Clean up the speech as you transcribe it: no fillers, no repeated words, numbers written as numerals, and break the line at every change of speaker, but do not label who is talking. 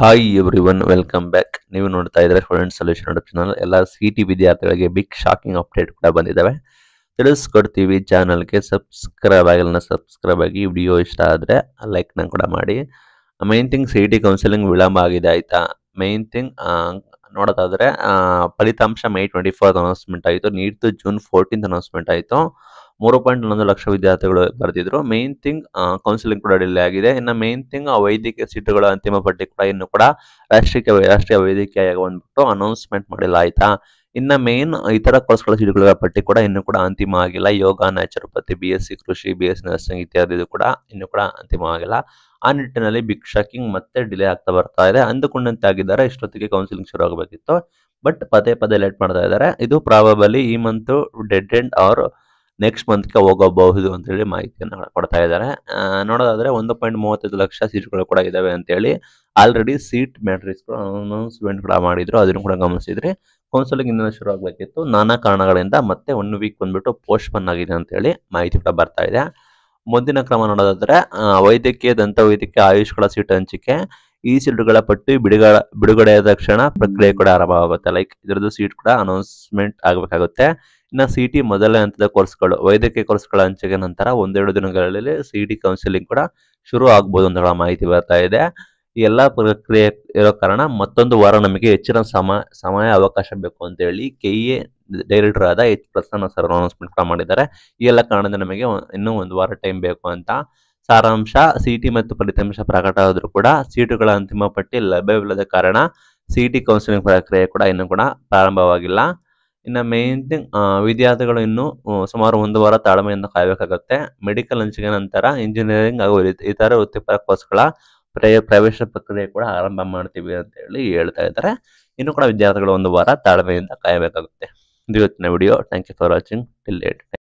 Hi everyone, welcome back. ನೀವು ನೋಡ್ತಾ ಇದ್ರೆ ಸ್ಟೂಡೆಂಟ್ ಸೊಲ್ಯೂಷನ್ ಯೂಟ್ಯೂಬ್ ಚಾನಲ್. ಎಲ್ಲ ಸಿ.ಟಿ ವಿದ್ಯಾರ್ಥಿಗಳಿಗೆ ಬಿಗ್ ಶಾಕಿಂಗ್ ಅಪ್ಡೇಟ್ ಕೂಡ ಬಂದಿದ್ದಾವೆ, ತಿಳಿಸ್ಕೊಡ್ತೀವಿ. ಚಾನಲ್ಗೆ ಸಬ್ಸ್ಕ್ರೈಬ್ ಆಗಿಲ್ಲ, ಸಬ್ಸ್ಕ್ರೈಬ್ ಆಗಿ. ವಿಡಿಯೋ ಇಷ್ಟ ಆದರೆ ಲೈಕ್ನ ಕೂಡ ಮಾಡಿ. ಮೈನ್ ಥಿಂಗ್, ಸಿ.ಟಿ ಕೌನ್ಸಿಲಿಂಗ್ ವಿಳಂಬ ಆಗಿದೆ, ಆಯಿತಾ. ಮೈನ್ ಥಿಂಗ್ ನೋಡೋದಾದರೆ ಫಲಿತಾಂಶ May 24 ಅನೌನ್ಸ್ಮೆಂಟ್ ಆಯಿತು. ನೀಟ್ದು June 14 ಅನೌನ್ಸ್ಮೆಂಟ್ ಆಯಿತು. 3.11 ಲಕ್ಷ ವಿದ್ಯಾರ್ಥಿಗಳು ಬರೆದಿದ್ರು. ಮೈನ್ ಥಿಂಗ್ ಕೌನ್ಸಿಲಿಂಗ್ ಕೂಡ ಡಿಲೇ ಆಗಿದೆ. ಇನ್ನು ಮೈನ್ ಥಿಂಗ್ ವೈದ್ಯಕೀಯ ಸೀಟುಗಳ ಅಂತಿಮ ಪಟ್ಟಿ ಕೂಡ ಇನ್ನು ಕೂಡ ರಾಷ್ಟ್ರೀಯ ವೈದ್ಯಕೀಯ ಆಯೋಗ ಬಂದ್ಬಿಟ್ಟು ಅನೌನ್ಸ್ಮೆಂಟ್ ಮಾಡಿಲ್ಲ, ಆಯಿತಾ. ಇನ್ನು ಮೇನ್ ಇತರ ಕೋರ್ಸ್ಗಳ ಸೀಟುಗಳ ಪಟ್ಟಿ ಕೂಡ ಇನ್ನೂ ಕೂಡ ಅಂತಿಮ ಆಗಿಲ್ಲ. ಯೋಗ, ನ್ಯಾಚುರೋಪತಿ, BSc ಕೃಷಿ, BSc ನರ್ಸಿಂಗ್ ಇತ್ಯಾದಿ ಕೂಡ ಇನ್ನೂ ಕೂಡ ಅಂತಿಮವಾಗಿಲ್ಲ. ಆ ನಿಟ್ಟಿನಲ್ಲಿ ಬಿಗ್ ಶಾಕಿಂಗ್ ಮತ್ತೆ ಡಿಲೇ ಆಗ್ತಾ ಬರ್ತಾ ಇದೆ. ಅಂದುಕೊಂಡಂತೆ ಆಗಿದ್ದಾರೆ, ಇಷ್ಟೊತ್ತಿಗೆ ಕೌನ್ಸಿಲಿಂಗ್ ಶುರು ಆಗಬೇಕಿತ್ತು, ಬಟ್ ಪದೇ ಪದೇ ಲೇಟ್ ಮಾಡ್ತಾ ಇದ್ದಾರೆ. ಇದು ಪ್ರಾಬಬಲಿ ಈ month dead end or next ಮಂತ್ಗೆ ಹೋಗಬಹುದು ಅಂತೇಳಿ ಮಾಹಿತಿಯನ್ನು ಕೊಡ್ತಾ ಇದ್ದಾರೆ. ನೋಡೋದಾದ್ರೆ 1.35 ಲಕ್ಷ ಸೀಟ್ಗಳು ಕೂಡ ಇದಾವೆ ಅಂತೇಳಿ ಆಲ್ರೆಡಿ ಸೀಟ್ ಮ್ಯಾಟ್ರಿಕ್ಸ್ಗಳು ಅನೌನ್ಸ್ಮೆಂಟ್ ಕೂಡ ಮಾಡಿದ್ರು, ಅದನ್ನು ಕೂಡ ಗಮನಿಸಿದ್ರೆ. ಕೌನ್ಸಿಲಿಂಗ್ ಇನ್ನೂ ಶುರು ಆಗಬೇಕಿತ್ತು, ನಾನಾ ಕಾರಣಗಳಿಂದ ಮತ್ತೆ 1 ವೀಕ್ ಬಂದ್ಬಿಟ್ಟು ಪೋಸ್ಟ್ಪೋನ್ ಆಗಿದೆ ಅಂತೇಳಿ ಮಾಹಿತಿ ಕೂಡ ಬರ್ತಾ ಇದೆ. ಮುಂದಿನ ಕ್ರಮ ನೋಡೋದಾದ್ರೆ ವೈದ್ಯಕೀಯ, ದಂತವೈದ್ಯಕೀಯ, ಆಯುಷ್ಗಳ ಸೀಟ್ ಹಂಚಿಕೆ. ಈ ಸೀಟುಗಳ ಪಟ್ಟಿ ಬಿಡುಗಡೆಯಾದ ತಕ್ಷಣ ಪ್ರಕ್ರಿಯೆ ಕೂಡ ಆರಂಭವಾಗುತ್ತೆ. ಲೈಕ್ ಇದರದ್ದು ಸೀಟ್ ಕೂಡ ಅನೌನ್ಸ್ಮೆಂಟ್ ಆಗಬೇಕಾಗುತ್ತೆ. ಇನ್ನು ಸಿ.ಟಿ ಮೊದಲನೇ ಹಂತದ ಕೋರ್ಸ್ಗಳು, ವೈದ್ಯಕೀಯ ಕೋರ್ಸ್ಗಳ ಹಂಚಿಕೆ ನಂತರ 1-2 ದಿನಗಳಲ್ಲಿ ಸಿ.ಟಿ ಕೌನ್ಸಿಲಿಂಗ್ ಕೂಡ ಶುರು ಆಗ್ಬೋದು ಅಂತ ಮಾಹಿತಿ ಬರ್ತಾ ಇದೆ. ಈ ಎಲ್ಲ ಪ್ರಕ್ರಿಯೆ ಇರೋ ಕಾರಣ ಮತ್ತೊಂದು ವಾರ ನಮಗೆ ಹೆಚ್ಚಿನ ಸಮಯ ಅವಕಾಶ ಬೇಕು ಅಂತೇಳಿ KE ಡೈರೆಕ್ಟರ್ ಆದ ಪ್ರಸನ್ನ ಸರ್ ಅನೌನ್ಸ್ಮೆಂಟ್ ಕೂಡ ಮಾಡಿದ್ದಾರೆ. ಈ ಎಲ್ಲ ಕಾರಣದಿಂದ ನಮಗೆ ಇನ್ನೂ 1 ವಾರ ಟೈಮ್ ಬೇಕು ಅಂತ. ಸಾರಾಂಶ, ಸಿ.ಟಿ ಮತ್ತು ಫಲಿತಾಂಶ ಪ್ರಕಟ ಆದರೂ ಕೂಡ ಸೀಟುಗಳ ಅಂತಿಮ ಪಟ್ಟಿ ಲಭ್ಯವಿಲ್ಲದ ಕಾರಣ ಸಿ.ಟಿ ಕೌನ್ಸಿಲಿಂಗ್ ಪ್ರಕ್ರಿಯೆ ಕೂಡ ಇನ್ನೂ ಕೂಡ ಪ್ರಾರಂಭವಾಗಿಲ್ಲ. ಇನ್ನು ಮೇನ್ ಥಿಂಗ್, ವಿದ್ಯಾರ್ಥಿಗಳು ಇನ್ನೂ ಸುಮಾರು 1 ವಾರ ತಾಳ್ಮೆಯಿಂದ ಕಾಯಬೇಕಾಗುತ್ತೆ. ಮೆಡಿಕಲ್ ಹಂಚಿಕೆ ನಂತರ ಇಂಜಿನಿಯರಿಂಗ್ ಹಾಗೂ ಇತರ ವೃತ್ತಿಪರ ಕೋರ್ಸ್ಗಳ ಪ್ರವೇಶ ಪ್ರಕ್ರಿಯೆ ಕೂಡ ಆರಂಭ ಮಾಡ್ತೀವಿ ಅಂತ ಹೇಳಿ ಹೇಳ್ತಾ ಇದ್ದಾರೆ. ಇನ್ನು ಕೂಡ ವಿದ್ಯಾರ್ಥಿಗಳು 1 ವಾರ ತಾಳ್ಮೆಯಿಂದ ಕಾಯಬೇಕಾಗುತ್ತೆ. ಇದು ಇವತ್ತಿನ video. Thank you for watching till late.